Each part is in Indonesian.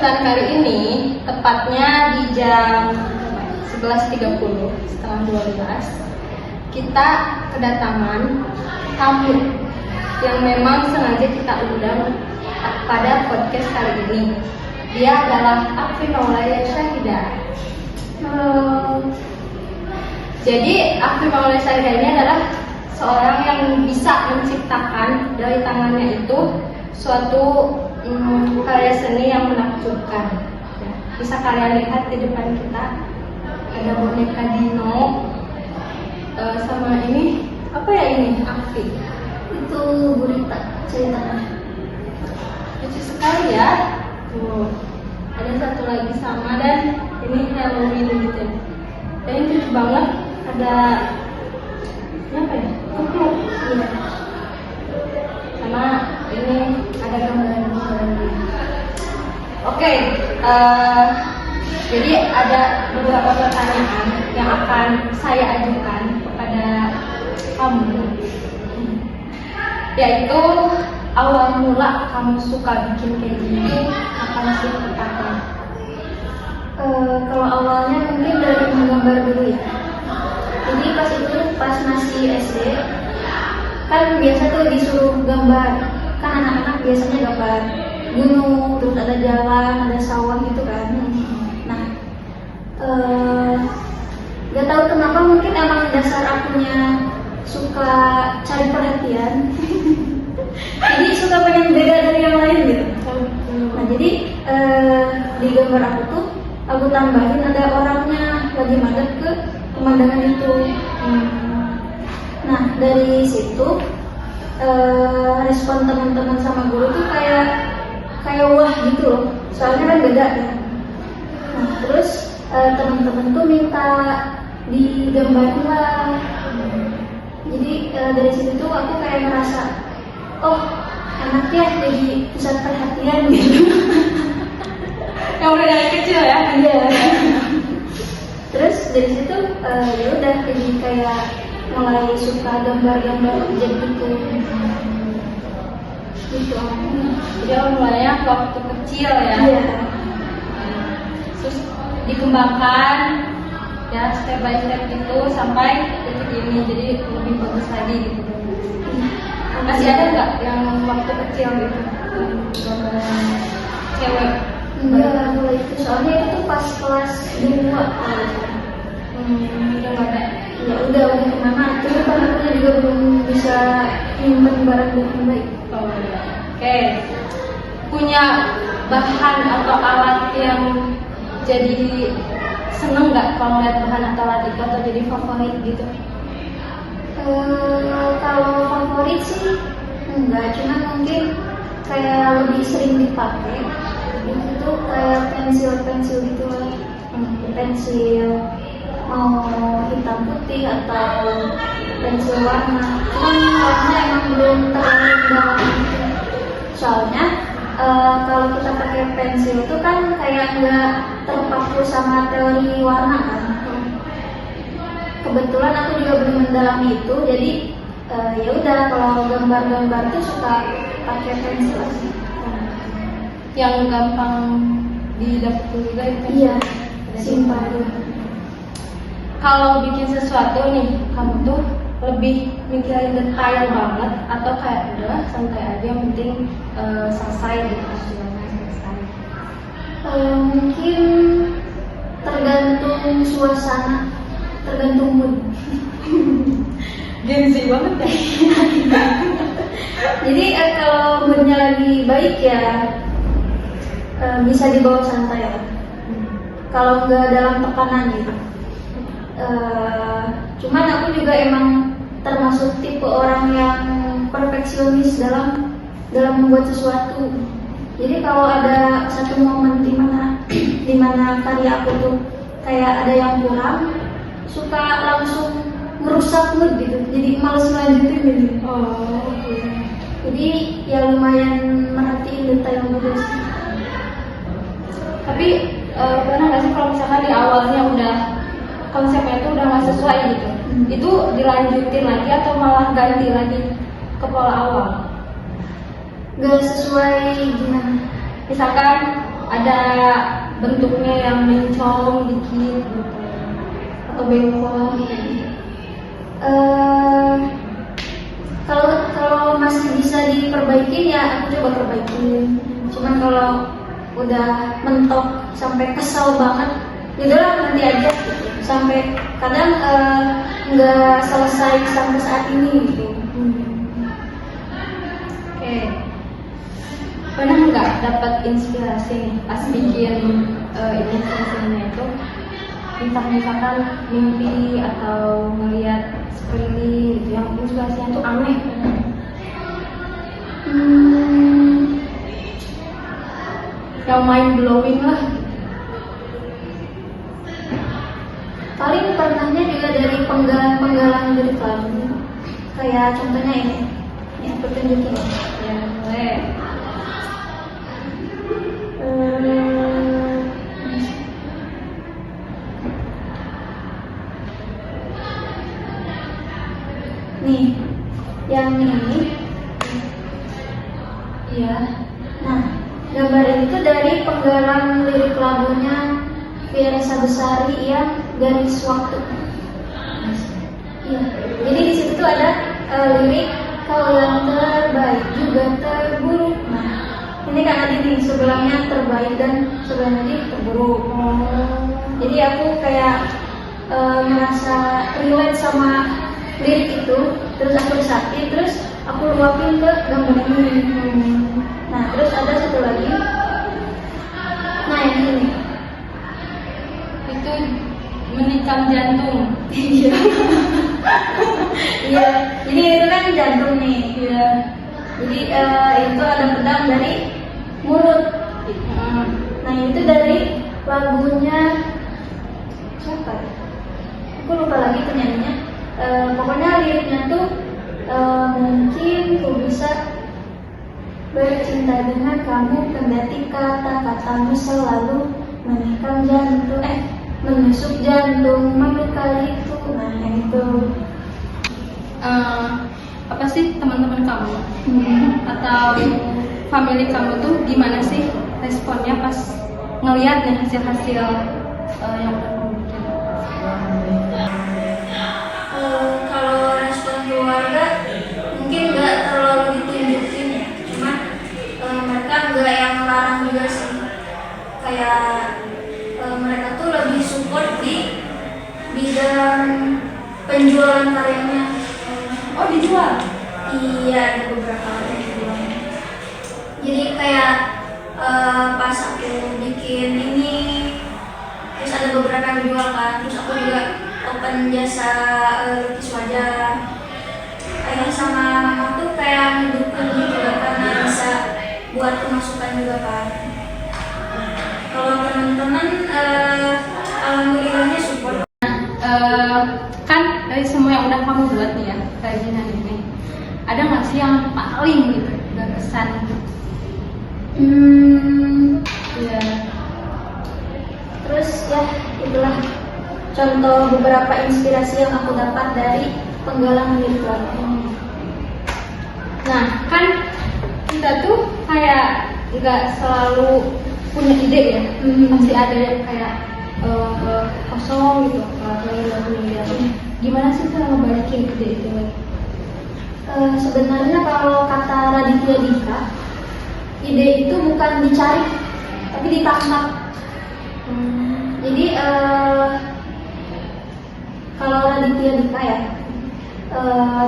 kesempatan kali ini, tepatnya di jam 11.30, setengah 12, kita kedatangan tamu yang memang sengaja kita undang pada podcast kali ini. Dia adalah Afi Maulaya Syahidah. Jadi Afi Maulaya Syahidah ini adalah seorang yang bisa menciptakan dari tangannya itu suatu karya seni yang menakjubkan. Bisa kalian lihat di depan kita ada boneka Dino, sama ini apa ya ini Afi? Itu gurita ceritanya. Lucu sekali ya. Tuh, ada satu lagi sama dan ini Halloween gitu. Dan ini lucu banget. Ada ini apa ya? Kuku. Iya. Sama ini ada gambaran-gambaran. Oke, jadi ada beberapa pertanyaan yang akan saya ajukan kepada kamu, yaitu awal mula kamu suka bikin kayak gini apa sih pertama? Kalau awalnya mungkin dari menggambar dulu ya. Jadi pas masih SD kan biasa tuh disuruh gambar, kan anak-anak biasanya gambar gunung, terus ada jalan, ada sawah gitu kan. Nah, gak tahu kenapa mungkin emang dasar akunya suka cari perhatian. Jadi suka pengen beda dari yang lain gitu. Nah jadi di gambar aku tuh aku tambahin ada orangnya lagi madep ke pemandangan itu. Nah dari situ respon teman-teman sama guru tuh kayak wah gitu loh. Soalnya kan beda ya. Nah terus teman-teman tuh minta digambarin lah. Jadi dari situ tuh aku kayak ngerasa, oh anaknya jadi pusat perhatian gitu. Yang udah dari kecil ya? Iya. Terus dari situ ya udah jadi kayak mulai suka gambar-gambar objek gitu. Gitu. Jadi mulainya waktu kecil ya? Iya. Terus dikembangkan ya step by step gitu sampai detik ini, jadi lebih bagus lagi gitu. Masih ada nggak yang waktu kecil gitu gambaran cewek? Enggak, mulai itu soalnya itu pas kelas 2 Udah nggak ada. ya udah kemana, terus kan aku juga belum bisa nyimpen barang dengan baik. Oh, iya. Oke, punya bahan atau alat yang jadi seneng nggak kalau lihat bahan atau alat itu atau jadi favorit gitu? Kalau favorit sih enggak, cuma mungkin kayak lebih sering dipakai itu kayak pensil gitu lah. Pensil mau hitam putih atau pensil warna, cuman warna emang belum terlalu dalam gitu. Soalnya kalau kita pakai pensil itu kan kayak nggak terpaku sama teori warna kan. Kebetulan aku juga belum mendalami itu, jadi ya udah kalau gambar-gambar tuh suka pakai pensil sih. Yang gampang didapetin juga itu. Iya, simpel. Kalau bikin sesuatu nih, kamu tuh lebih mikirin detail banget atau kayak udah santai aja yang penting selesai gitu hasilnya selesai? Mungkin tergantung suasana, tergantung mood. Gengsi banget ya. Jadi kalau moodnya lagi baik ya bisa dibawa santai ya. Kalau nggak dalam tekanan gitu. Cuman aku juga emang termasuk tipe orang yang perfeksionis dalam membuat sesuatu. Jadi kalau ada satu momen di mana karya aku tuh kayak ada yang kurang, suka langsung merusak mood gitu. Jadi males lanjutin gitu. Oh, okay. Jadi ya lumayan merhatiin detail juga sih. Tapi pernah nggak sih kalau misalkan di awalnya udah konsepnya itu udah nggak sesuai gitu, itu dilanjutin lagi atau malah ganti lagi ke pola awal? Gak sesuai gimana? Misalkan ada bentuknya yang mencong dikit gitu atau bengkok gitu. Kalau masih bisa diperbaiki ya aku coba perbaikin. Cuman kalau udah mentok sampai kesal banget, yaudahlah nanti aja gitu. Sampai kadang nggak selesai sampai saat ini gitu. Oke. Pernah nggak dapat inspirasi nih pas bikin ilustrasinya itu? Entah misalkan mimpi atau melihat sekeliling gitu yang inspirasinya tuh aneh. Yang mind blowing lah. Paling pernahnya juga dari penggalan-penggalan dari kelabu. Kayak contohnya ini aku tunjukin. Ya, boleh. Nih, yang ini, Iya. nah gambar itu dari penggalan lirik lagunya Fiersa Besari yang Garis Waktu. Iya, jadi di situ tuh ada lirik kau yang terbaik juga terburuk. Nah, ini kan ada nih sebelahnya terbaik dan sebelahnya lagi terburuk. Jadi aku kayak merasa relate sama lirik itu, terus aku resapi, terus aku luapin ke gambar ini. Nah, terus ada satu lagi. Nah, yang ini. Itu menikam jantung. Iya. Iya. Jadi itu kan jantung nih. Iya. Jadi itu ada pedang dari mulut. Nah, itu dari lagunya siapa? Aku lupa lagi penyanyinya. Pokoknya liriknya tuh mungkin ku bisa bercinta dengan kamu kendati kata-katamu selalu menikam jantung, menusuk jantung, melukai itu. Nah, yang itu. Apa sih teman-teman kamu atau family kamu tuh gimana sih responnya pas ngelihat nih hasil-hasil yang udah kamu bikin? Kalau respon keluarga mungkin nggak terlalu ditunjukin ya, cuma mereka nggak yang larang juga sih. Kayak mereka tuh lebih support di bidang penjualan karyanya. Oh, dijual? Iya, ada beberapa yang dijual. Jadi kayak pas aku bikin ini, terus ada beberapa yang dijual kan, terus aku juga open jasa lukis wajah. Ayah sama mama tuh kayak ngedukung gitu kan, karena bisa buat pemasukan juga kan. Kalau teman-teman alhamdulillahnya support. Kan dari semua yang udah kamu buat nih ya kerajinan ini, ada nggak sih yang paling gitu berkesan? Ya. Terus ya itulah contoh beberapa inspirasi yang aku dapat dari penggalan lirik lagu. Nah, kan kita tuh kayak nggak selalu punya ide ya, pasti ada yang kayak kosong gitu, gimana sih cara ngebalikin ide itu? Sebenarnya kalau kata Raditya Dika, ide itu bukan dicari, tapi ditangkap. Jadi kalau Raditya Dika ya,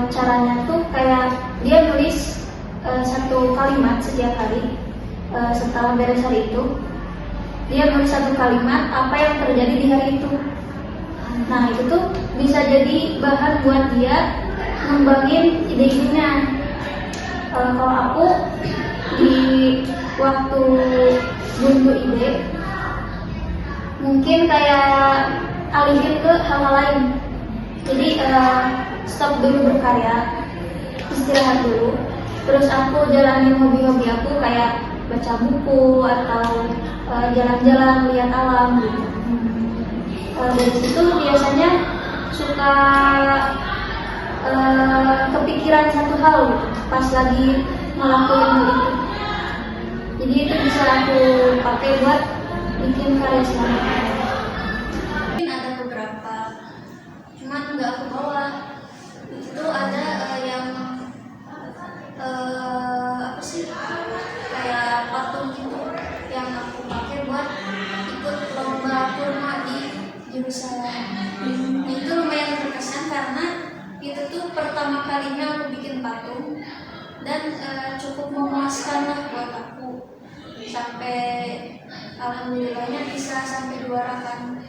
caranya tuh kayak dia nulis satu kalimat setiap hari. Setelah beres hari itu, dia nulis satu kalimat apa yang terjadi di hari itu. Nah, itu tuh bisa jadi bahan buat dia ngembangin ide-idenya. Kalau aku di waktu buntu ide, mungkin kayak alihin ke hal-hal lain. Jadi stop dulu berkarya, istirahat dulu. Terus aku jalanin hobi-hobi aku kayak baca buku atau jalan-jalan lihat alam gitu. Dari situ biasanya suka kepikiran satu hal gitu, pas lagi ngelakuin hal itu. Jadi itu bisa aku pakai buat bikin karya selanjutnya. Mungkin ada beberapa, cuman nggak aku bawa. Itu ada yang apa sih, kayak patung gitu yang aku pakai buat ikut lomba kurma di jurusan. Itu lumayan berkesan karena itu tuh pertama kalinya aku bikin patung dan cukup memuaskan lah buat aku, sampai alhamdulillahnya bisa sampai juarakan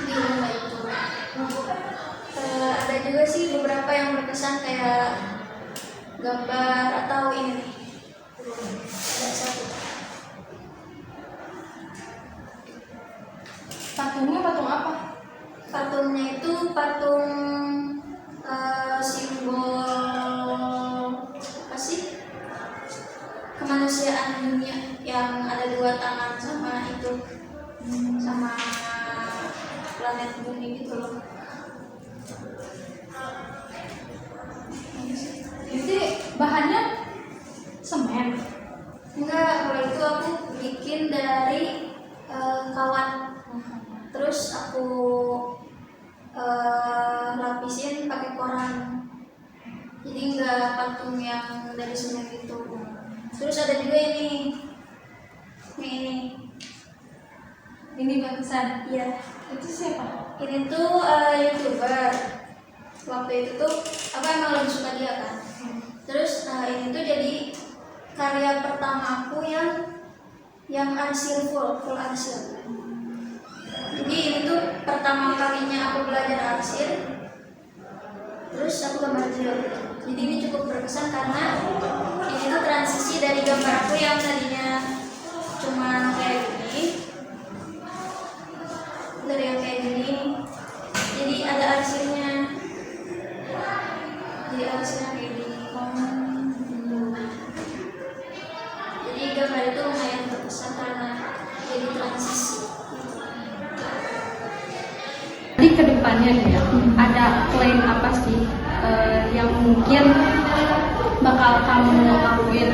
di lomba itu. Ada juga sih beberapa yang berkesan kayak gambar atau ini nih, ada satu Patungnya patung apa? patungnya itu patung simbol apa sih, kemanusiaan dunia yang ada dua tangan sama itu, sama planet bumi gitu loh. Jadi bahannya semen. Enggak, kalau itu aku bikin dari kawat, terus aku lapisin pakai koran, jadi enggak patung yang dari semen gitu. Terus ada juga ini Bagusan. iya, Itu siapa? ini tuh YouTuber. Waktu itu tuh aku emang lebih suka dia kan. Terus ini tuh jadi karya pertama aku yang arsil full arsil. Jadi ini tuh pertama kalinya aku belajar arsil. Terus aku gambar real. Jadi ini cukup berkesan karena ini tuh transisi dari gambar aku yang tadinya cuma kayak gini, dari yang kayak gini, jadi ada arsilnya. Jadi arsilnya kayak gini. Jadi gambar itu lumayan berkesan karena jadi transisi. Jadi kedepannya nih ya, ada plan apa sih yang mungkin bakal kamu lakuin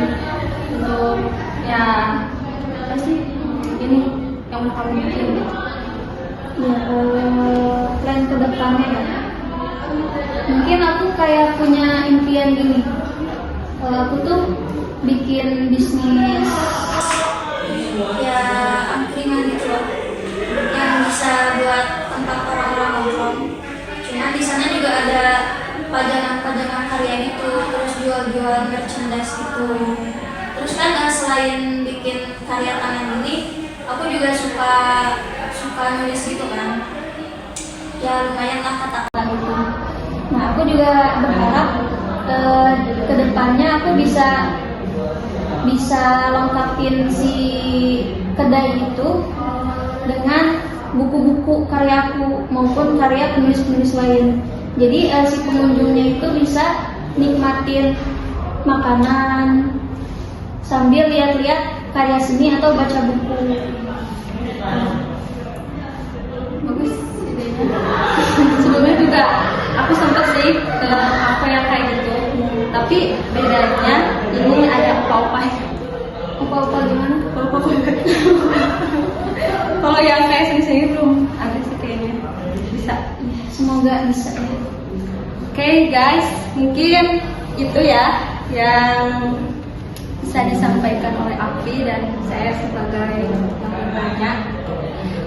untuk ya apa sih ini yang mau kamu bikin? Ya, plan ke depannya ya. Mungkin aku kayak punya impian gini. Aku tuh bikin bisnis ya angkringan gitu loh, yang bisa buat tempat orang-orang nongkrong. Cuma di sana juga ada pajangan-pajangan karya gitu, terus jual-jual merchandise gitu. Terus kan selain bikin karya tangan ini, aku juga suka nulis gitu kan. Ya lumayan lah kata-kata itu. Nah, aku juga berharap kedepannya aku bisa lengkapin si kedai itu dengan buku-buku karyaku maupun karya penulis-penulis lain. Jadi si pengunjungnya itu bisa nikmatin makanan sambil lihat-lihat karya seni atau baca buku. Bagus idenya. Sebelumnya juga aku sempat sih ke kafe yang kayak gitu, tapi bedanya ini ada apa-apa gimana? Apa-apa. Kalau yang kayak sini belum ada sih kayaknya. Bisa. Semoga bisa ya. Oke guys, mungkin itu ya yang bisa disampaikan oleh Afi dan saya sebagai pembantunya.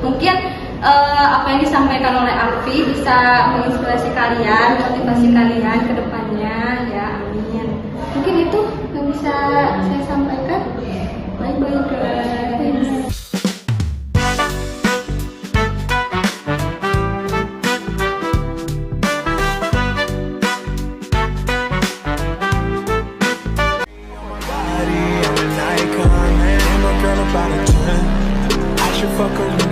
Mungkin apa yang disampaikan oleh Afi bisa menginspirasi kalian, motivasi kalian ke depannya ya, amin. Mungkin itu yang bisa saya sampaikan. Bye bye guys. Body, I'm an icon, and I'm a girl about a 10. I should fuck her